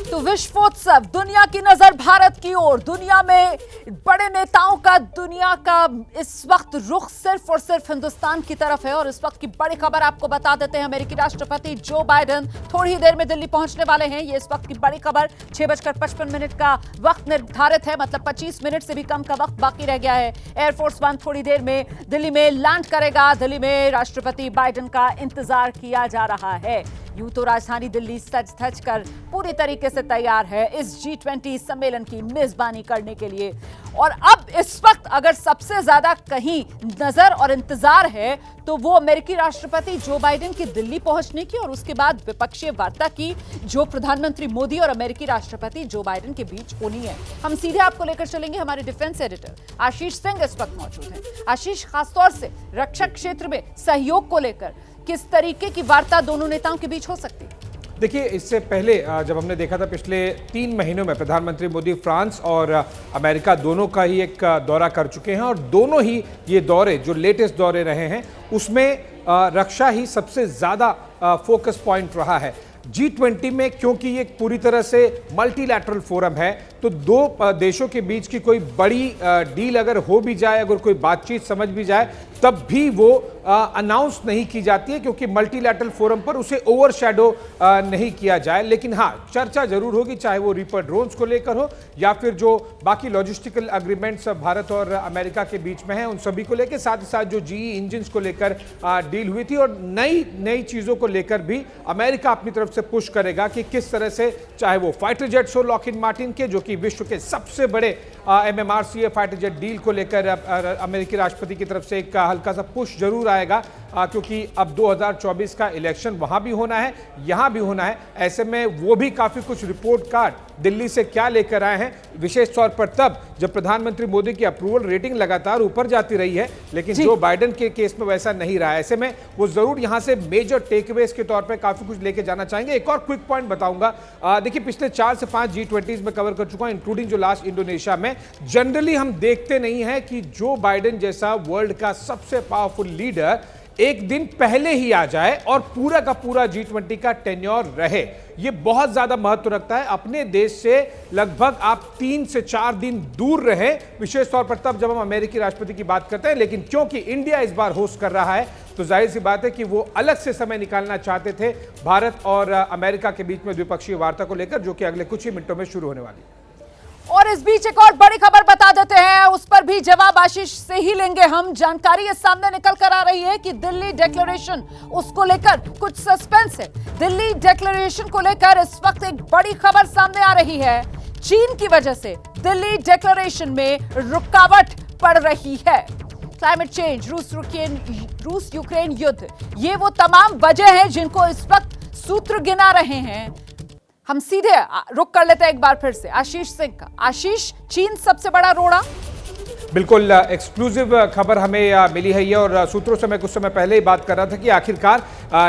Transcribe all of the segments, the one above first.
तो विश्वोत्सव, दुनिया की नजर भारत की ओर। दुनिया में बड़े नेताओं का, दुनिया का इस वक्त रुख सिर्फ और सिर्फ हिंदुस्तान की तरफ है। और इस वक्त की बड़ी खबर आपको बता देते हैं, अमेरिकी राष्ट्रपति जो बाइडेन थोड़ी देर में दिल्ली पहुंचने वाले हैं। ये इस वक्त की बड़ी खबर। 6:55 का वक्त निर्धारित है, मतलब 25 मिनट से भी कम का वक्त बाकी रह गया है। एयरफोर्स वन थोड़ी देर में दिल्ली में लैंड करेगा। दिल्ली में राष्ट्रपति बाइडेन का इंतजार किया जा रहा है। यूं तो राजधानी दिल्ली सज धज कर पूरी तरीके से तैयार है इस G20 सम्मेलन की मेजबानी करने के लिए। और अब इस वक्त अगर सबसे ज्यादा कहीं नजर और इंतजार है तो वो अमेरिकी राष्ट्रपति जो बाइडेन की दिल्ली पहुंचने की और उसके बाद द्विपक्षीय वार्ता की जो प्रधानमंत्री मोदी और अमेरिकी राष्ट्रपति जो बाइडेन के बीच होनी है। हम सीधे आपको लेकर चलेंगे, हमारे डिफेंस एडिटर आशीष सिंह इस वक्त मौजूद हैं। आशीष, खासतौर से रक्षा क्षेत्र में सहयोग को लेकर किस तरीके की वार्ता दोनों नेताओं के बीच हो सकती है? देखिए, इससे पहले जब हमने देखा था पिछले 3 महीनों में प्रधानमंत्री मोदी फ्रांस और अमेरिका दोनों का ही एक दौरा कर चुके हैं और दोनों ही ये दौरे जो लेटेस्ट दौरे रहे हैं उसमें रक्षा ही सबसे ज़्यादा फोकस पॉइंट रहा है। G20 में क्योंकि ये पूरी तरह से मल्टीलैटरल फोरम है तो दो देशों के बीच की कोई बड़ी डील अगर हो भी जाए, अगर कोई बातचीत समझ भी जाए, तब भी वो अनाउंस नहीं की जाती है क्योंकि मल्टीलैटरल फोरम पर उसे ओवरशैडो नहीं किया जाए। लेकिन हाँ, चर्चा जरूर होगी, चाहे वो रीपर ड्रोन्स को लेकर हो या फिर जो बाकी लॉजिस्टिकल एग्रीमेंट्स भारत और अमेरिका के बीच में हैं उन सभी को लेकर, साथ ही साथ जो GE इंजन्स को लेकर डील हुई थी और नई चीज़ों को लेकर भी अमेरिका अपनी तरफ से पुश करेगा कि किस तरह से, चाहे वो फाइटर जेट्स हो लॉकहीड मार्टिन के, जो कि विश्व के सबसे बड़े MMRCA फाइटर जेट डील को लेकर अमेरिकी राष्ट्रपति की तरफ से एक हल्का सा पुश जरूर आएगा क्योंकि अब 2024 का इलेक्शन वहां भी होना है, यहां भी होना है। ऐसे में वो भी काफी कुछ रिपोर्ट कार्ड दिल्ली से क्या लेकर आए हैं, विशेष तौर पर तब जब प्रधानमंत्री मोदी की अप्रूवल रेटिंग लगातार ऊपर जाती रही है, लेकिन जो बाइडेन के केस में वैसा नहीं रहा है। ऐसे में वो जरूर यहां से मेजर टेकअवेज के तौर पर काफी कुछ लेके जाना चाहेंगे। एक और क्विक पॉइंट बताऊंगा, देखिए पिछले 4 से 5 G20 में कवर कर चुका हूं, इंक्लूडिंग जो लास्ट इंडोनेशिया में। जनरली हम देखते नहीं है कि जो बाइडेन जैसा वर्ल्ड का सबसे पावरफुल लीडर एक दिन पहले ही आ जाए और पूरा का पूरा G20 का टेन्योर रहे। ये बहुत ज्यादा महत्व रखता है। अपने देश से लगभग आप 3 से 4 दिन दूर रहे, विशेष तौर पर तब जब हम अमेरिकी राष्ट्रपति की बात करते हैं। लेकिन क्योंकि इंडिया इस बार होस्ट कर रहा है तो जाहिर सी बात है कि वो अलग से समय निकालना चाहते थे भारत और अमेरिका के बीच में द्विपक्षीय वार्ता को लेकर, जो कि अगले कुछ ही मिनटों में शुरू होने वाली है। और इस बीच एक और बड़ी खबर बता देते हैं, उस पर भी जवाब आशीष से ही लेंगे हम। जानकारी इस सामने निकल कर आ रही है कि दिल्ली डिक्लेरेशन, उसको लेकर कुछ सस्पेंस है। दिल्ली डिक्लेरेशन को लेकर इस वक्त एक बड़ी खबर सामने आ रही है। चीन की वजह से दिल्ली डिक्लेरेशन में रुकावट पड़ रही है। क्लाइमेट चेंज, रूस यूक्रेन युद्ध, ये वो तमाम वजह हैं जिनको इस वक्त सूत्र गिना रहे हैं। हम सीधे रुक कर लेते हैं एक बार फिर से आशीष सिंह का। आशीष, चीन सबसे बड़ा रोड़ा? बिल्कुल एक्सक्लूसिव खबर हमें मिली है ये, और सूत्रों से मैं कुछ समय पहले ही बात कर रहा था कि आखिरकार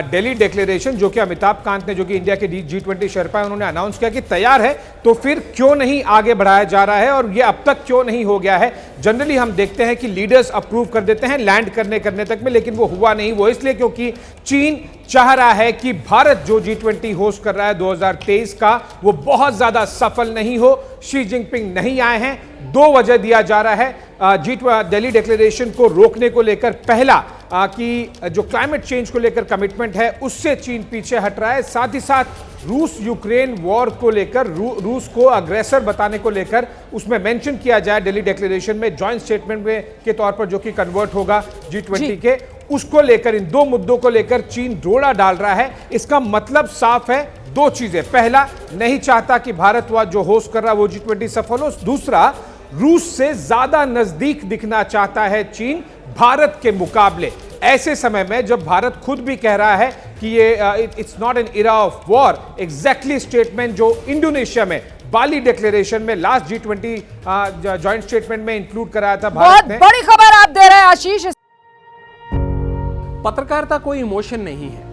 दिल्ली डिक्लेरेशन जो कि अमिताभ कांत ने, जो कि इंडिया के G20 शेरपा है, उन्होंने अनाउंस किया कि तैयार है, तो फिर क्यों नहीं आगे बढ़ाया जा रहा है और ये अब तक क्यों नहीं हो गया है। जनरली हम देखते हैं कि लीडर्स अप्रूव कर देते हैं लैंड करने तक में, लेकिन वो हुआ नहीं। वो इसलिए क्योंकि चीन चाह रहा है कि भारत जो G20 होस्ट कर रहा है 2023 का, वो बहुत ज्यादा सफल नहीं हो। शी जिनपिंग नहीं आए हैं। 2 वजह दिया जा रहा है दिल्ली डिक्लेरेशन को रोकने को लेकर। पहला कि जो क्लाइमेट चेंज को लेकर कमिटमेंट है उससे चीन पीछे हट रहा है, साथ ही साथ रूस यूक्रेन वॉर को लेकर, रूस को अग्रेसर बताने को लेकर उसमें मेंशन किया जाए दिल्ली डिक्लेरेशन में, जॉइंट स्टेटमेंट में के तौर पर, जो कि कन्वर्ट होगा G20 के, उसको लेकर, इन 2 मुद्दों को लेकर चीन रोड़ा डाल रहा है। इसका मतलब साफ है, 2 चीजें। पहला, नहीं चाहता कि भारत जो होस्ट कर रहा है वो G20 सफल हो। दूसरा, रूस से ज्यादा नजदीक दिखना चाहता है चीन भारत के मुकाबले। ऐसे समय में जब भारत खुद भी कह रहा है कि ये it's not an era of war, exactly statement जो इंडोनेशिया में बाली डिक्लेरेशन में लास्ट G20 जॉइंट स्टेटमेंट में इंक्लूड कराया था भारत ने। बहुत बड़ी खबर आप दे रहे हैं आशीष। पत्रकारिता कोई इमोशन नहीं है,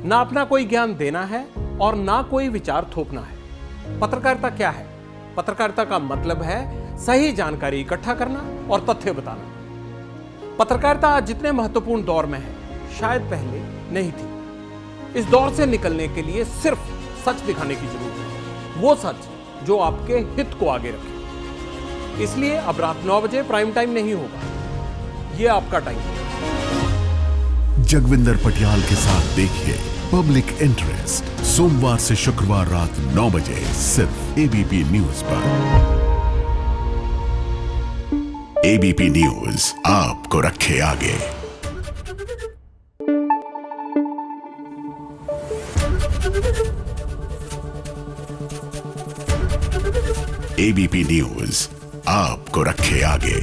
ना अपना कोई ज्ञान देना है और ना कोई विचार थोपना है। पत्रकारिता क्या है? पत्रकारिता का मतलब है सही जानकारी इकट्ठा करना और तथ्य बताना। पत्रकारिता आज जितने महत्वपूर्ण दौर में है, शायद पहले नहीं थी। इस दौर से निकलने के लिए सिर्फ सच दिखाने की जरूरत है। वो सच जो आपके हित को आगे रखे। इसलिए अब रात 9 बजे प्राइम टाइम नहीं होगा, ये आपका टाइम है। जगविंदर पटियाल के साथ देखिए पब्लिक इंटरेस्ट सोमवार से शुक्रवार रात 9 बजे सिर्फ एबीपी न्यूज पर। एबीपी न्यूज आपको रखे आगे। एबीपी न्यूज आपको रखे आगे।